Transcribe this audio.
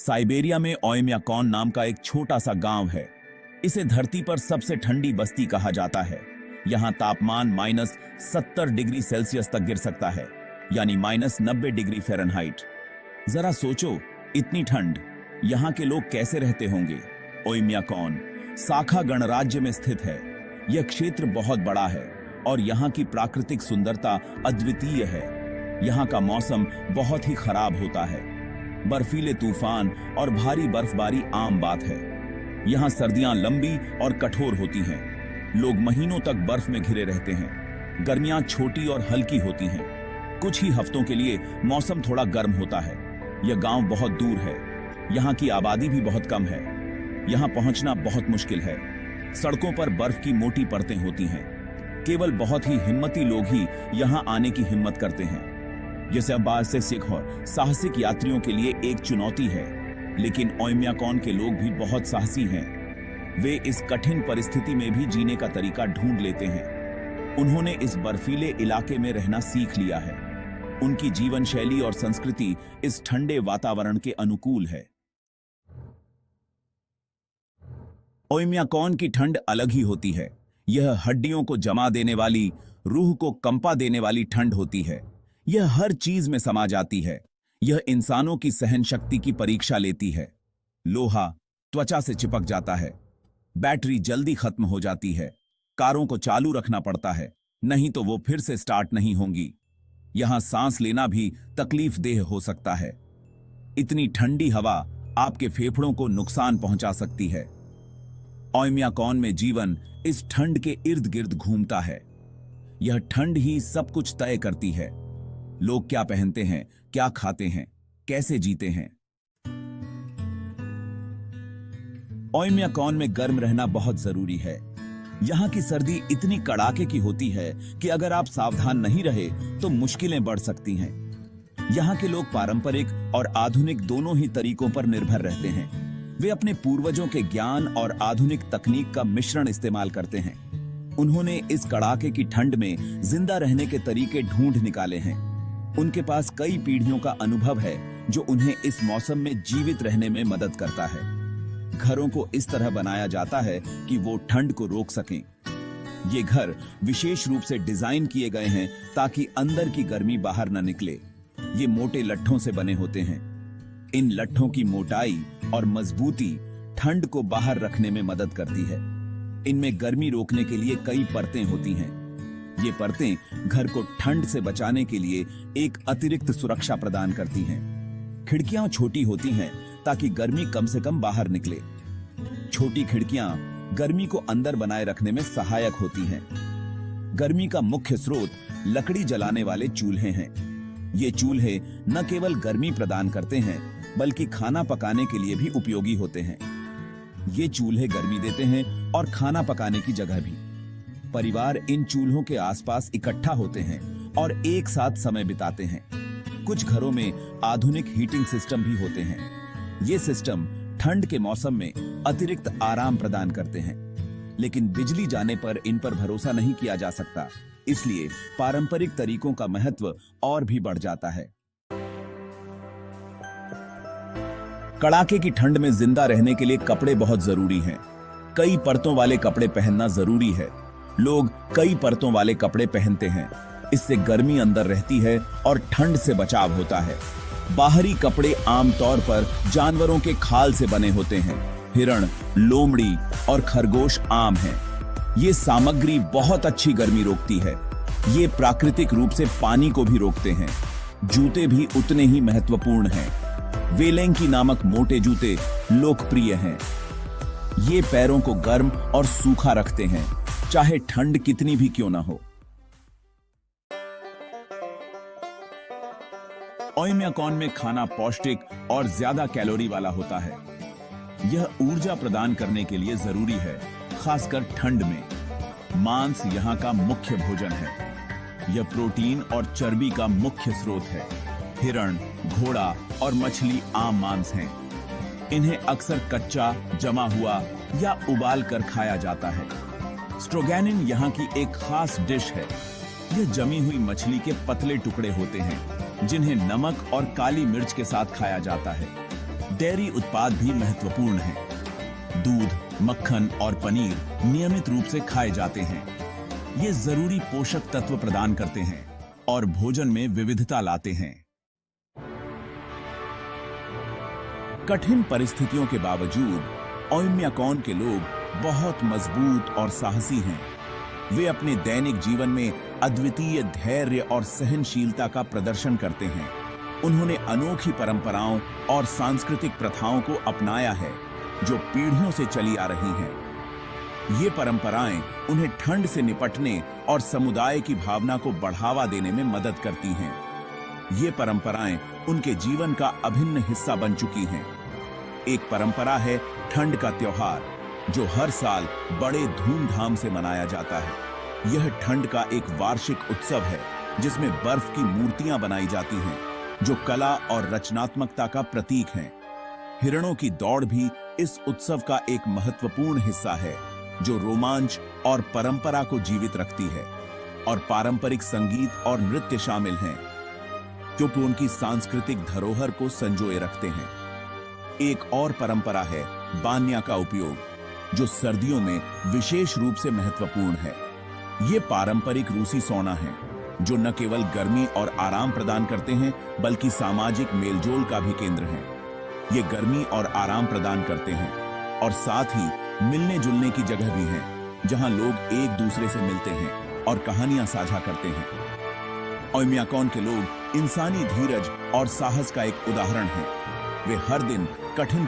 Siberia में ओयम्याकॉन नाम का एक छोटा सा गांव है। इसे धरती पर सबसे ठंडी बस्ती कहा जाता है। यहाँ तापमान -70 डिग्री सेल्सियस तक गिर सकता है, यानी -90 डिग्री फ़ारेनहाइट। जरा सोचो, इतनी ठंड, यहाँ के लोग कैसे रहते होंगे। ओयम्याकॉन साखा गणराज्य में स्थित है। यह क्षेत्र बहुत बड़ा है और यहाँ की प्राकृतिक सुंदरता अद्वितीय है। यहाँ का मौसम बहुत ही खराब होता है। बर्फीले तूफान और भारी बर्फबारी आम बात है। यहाँ सर्दियां लंबी और कठोर होती हैं। लोग महीनों तक बर्फ में घिरे रहते हैं। गर्मियां छोटी और हल्की होती हैं। कुछ ही हफ्तों के लिए मौसम थोड़ा गर्म होता है। यह गांव बहुत दूर है। यहाँ की आबादी भी बहुत कम है। यहाँ पहुंचना बहुत मुश्किल है। सड़कों पर बर्फ की मोटी परतें होती हैं। केवल बहुत ही हिम्मती लोग ही यहाँ आने की हिम्मत करते हैं। जैसे अब से सिख और साहसिक यात्रियों के लिए एक चुनौती है, लेकिन ओयम्याकॉन के लोग भी बहुत साहसी हैं। वे इस कठिन परिस्थिति में भी जीने का तरीका ढूंढ लेते हैं। उन्होंने इस बर्फीले इलाके में रहना सीख लिया है। उनकी जीवन शैली और संस्कृति इस ठंडे वातावरण के अनुकूल है। ओयम्याकॉन की ठंड अलग ही होती है। यह हड्डियों को जमा देने वाली, रूह को कंपा देने वाली ठंड होती है। यह हर चीज में समा जाती है। यह इंसानों की सहन शक्ति की परीक्षा लेती है। लोहा त्वचा से चिपक जाता है। बैटरी जल्दी खत्म हो जाती है। कारों को चालू रखना पड़ता है, नहीं तो वो फिर से स्टार्ट नहीं होंगी। यहां सांस लेना भी तकलीफ देह हो सकता है। इतनी ठंडी हवा आपके फेफड़ों को नुकसान पहुंचा सकती है। ओयम्याकॉन में जीवन इस ठंड के इर्द गिर्द घूमता है। यह ठंड ही सब कुछ तय करती है। लोग क्या पहनते हैं, क्या खाते हैं, कैसे जीते हैं। ओयम्याकॉन में गर्म रहना बहुत जरूरी है। यहाँ की सर्दी इतनी कड़ाके की होती है कि अगर आप सावधान नहीं रहे तो मुश्किलें बढ़ सकती हैं। यहाँ के लोग पारंपरिक और आधुनिक दोनों ही तरीकों पर निर्भर रहते हैं। वे अपने पूर्वजों के ज्ञान और आधुनिक तकनीक का मिश्रण इस्तेमाल करते हैं। उन्होंने इस कड़ाके की ठंड में जिंदा रहने के तरीके ढूंढ निकाले हैं। उनके पास कई पीढ़ियों का अनुभव है जो उन्हें इस मौसम में जीवित रहने में मदद करता है। घरों को इस तरह बनाया जाता है कि वो ठंड को रोक सकें। ये घर विशेष रूप से डिजाइन किए गए हैं ताकि अंदर की गर्मी बाहर न निकले। ये मोटे लट्ठों से बने होते हैं। इन लट्ठों की मोटाई और मजबूती ठंड को बाहर रखने में मदद करती है। इनमें गर्मी रोकने के लिए कई परतें होती हैं। ये परतें घर को ठंड से बचाने के लिए एक अतिरिक्त सुरक्षा प्रदान करती हैं। खिड़कियां छोटी होती हैं ताकि गर्मी कम से कम बाहर निकले। छोटी खिड़कियां गर्मी को अंदर बनाए रखने में सहायक होती हैं। गर्मी का मुख्य स्रोत लकड़ी जलाने वाले चूल्हे हैं। ये चूल्हे न केवल गर्मी प्रदान करते हैं, बल्कि खाना पकाने के लिए भी उपयोगी होते हैं। ये चूल्हे गर्मी देते हैं और खाना पकाने की जगह भी। परिवार इन चूल्हों के आसपास इकट्ठा होते हैं और एक साथ समय बिताते हैं। कुछ घरों में आधुनिक हीटिंग सिस्टम भी होते हैं। ये सिस्टम ठंड के मौसम में अतिरिक्त आराम प्रदान करते हैं, लेकिन बिजली जाने पर इन पर भरोसा नहीं किया जा सकता। इसलिए पारंपरिक तरीकों का महत्व और भी बढ़ जाता है। कड़ाके की ठंड में जिंदा रहने के लिए कपड़े बहुत जरूरी हैं। कई परतों वाले कपड़े पहनना जरूरी है। लोग कई परतों वाले कपड़े पहनते हैं। इससे गर्मी अंदर रहती है और ठंड से बचाव होता है। बाहरी कपड़े आमतौर पर जानवरों के खाल से बने होते हैं। हिरण, लोमड़ी और खरगोश आम हैं। ये सामग्री बहुत अच्छी गर्मी रोकती है। ये प्राकृतिक रूप से पानी को भी रोकते हैं। जूते भी उतने ही महत्वपूर्ण हैं। वेलेंकी नामक मोटे जूते लोकप्रिय हैं। ये पैरों को गर्म और सूखा रखते हैं, चाहे ठंड कितनी भी क्यों ना हो। ओयम्याकॉन में खाना पौष्टिक और ज्यादा कैलोरी वाला होता है। यह ऊर्जा प्रदान करने के लिए जरूरी है, खासकर ठंड में। मांस यहाँ का मुख्य भोजन है। यह प्रोटीन और चर्बी का मुख्य स्रोत है। हिरण, घोड़ा और मछली आम मांस हैं। इन्हें अक्सर कच्चा, जमा हुआ या उबाल कर खाया जाता है। स्ट्रोगैनिन यहाँ की एक खास डिश है। यह जमी हुई मछली के पतले टुकड़े होते हैं, जिन्हें नमक और काली मिर्च के साथ खाया जाता है। डेयरी उत्पाद भी महत्वपूर्ण हैं। दूध, मक्खन और पनीर नियमित रूप से खाए जाते हैं। ये जरूरी पोषक तत्व प्रदान करते हैं और भोजन में विविधता लाते हैं। कठिन परिस्थितियों के बावजूद ओयम्याकॉन के लोग बहुत मजबूत और साहसी हैं। वे अपने दैनिक जीवन में अद्वितीय धैर्य और सहनशीलता का प्रदर्शन करते हैं। उन्होंने अनोखी परंपराओं और सांस्कृतिक प्रथाओं को अपनाया है जो पीढ़ियों से चली आ रही हैं। ये परंपराएं उन्हें ठंड से निपटने और समुदाय की भावना को बढ़ावा देने में मदद करती हैं। ये परंपराएं उनके जीवन का अभिन्न हिस्सा बन चुकी हैं। एक परंपरा है ठंड का त्योहार, जो हर साल बड़े धूमधाम से मनाया जाता है। यह ठंड का एक वार्षिक उत्सव है जिसमें बर्फ की मूर्तियां बनाई जाती हैं, जो कला और रचनात्मकता का प्रतीक हैं। हिरणों की दौड़ भी इस उत्सव का एक महत्वपूर्ण हिस्सा है, जो रोमांच और परंपरा को जीवित रखती है। और पारंपरिक संगीत और नृत्य शामिल हैं, जो उनकी सांस्कृतिक धरोहर को संजोए रखते हैं। एक और परंपरा है बान्या का उपयोग, जो सर्दियों में विशेष रूप से महत्वपूर्ण है। ये पारंपरिक रूसी सौना है, जो न केवल गर्मी और आराम प्रदान करते हैं, बल्कि सामाजिक मेलजोल का भी केंद्र हैं। ये गर्मी और आराम प्रदान करते हैं और साथ ही मिलने जुलने की जगह भी है, जहां लोग एक दूसरे से मिलते हैं और कहानियां साझा करते हैं। ओयम्याकॉन के लोग इंसानी धीरज और साहस का एक उदाहरण हैं। वे हर दिन कठिन